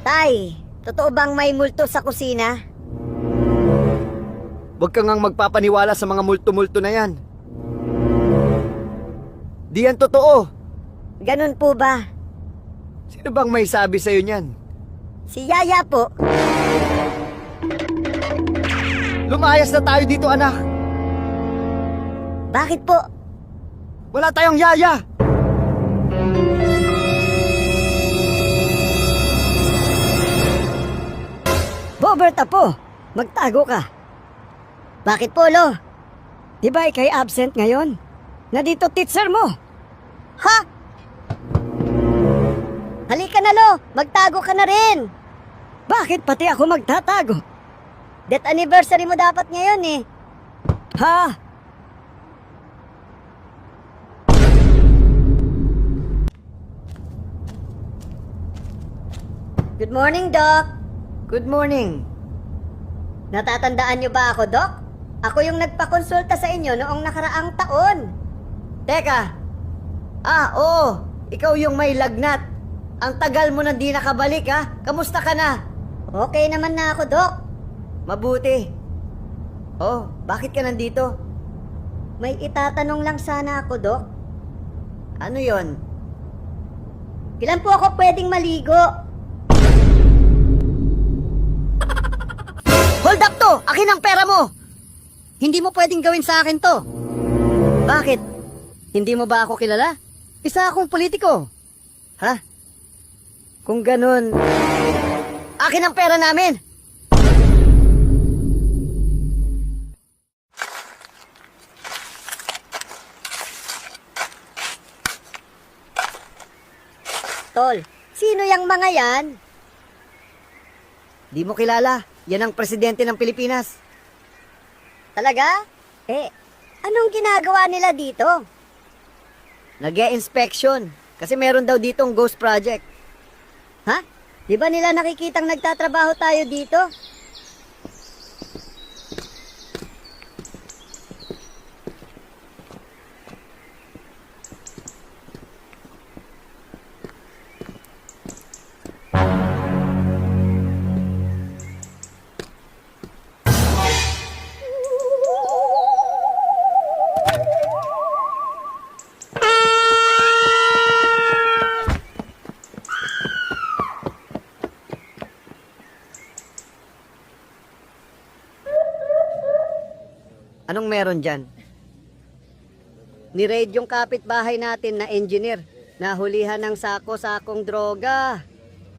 Tay, totoo bang may multo sa kusina? Huwag ka ngang magpapaniwala sa mga multo-multo na yan. Di yan totoo. Ganun po ba? Sino bang may sabi sa'yo niyan? Si Yaya po. Lumayas na tayo dito, anak. Bakit po? Wala tayong yaya. Boberta po, magtago ka. Bakit po, Lo? Di ba ikay absent ngayon? Na dito teacher mo. Ha? Halika na, Lo. Magtago ka na rin. Bakit pati ako magtatago? Death anniversary mo dapat ngayon eh. Ha? Good morning, Doc. Good morning. Natatandaan niyo ba ako, Doc? Ako yung nagpakonsulta sa inyo noong nakaraang taon. Teka. Oo. Ikaw yung may lagnat. Ang tagal mo na di nakabalik, ha? Kamusta ka na? Okay naman na ako, Doc. Mabuti. Oh, bakit ka nandito? May itatanong lang sana ako, Doc. Ano yon? Kailan po ako pwedeng maligo? Hold up to! Akin ang pera mo! Hindi mo pwedeng gawin sa akin to. Bakit? Hindi mo ba ako kilala? Isa akong politiko. Ha? Kung ganun, akin ang pera namin! Tol, sino yang mga yan? Di mo kilala. Yan ang presidente ng Pilipinas. Talaga? Anong ginagawa nila dito? Nag-e-inspection. Kasi meron daw ditong ghost project. Ha? Di ba nila nakikitang nagtatrabaho tayo dito? Anong meron dyan? Ni-raid yung kapitbahay natin na engineer. Nahulihan ng sako-sakong droga.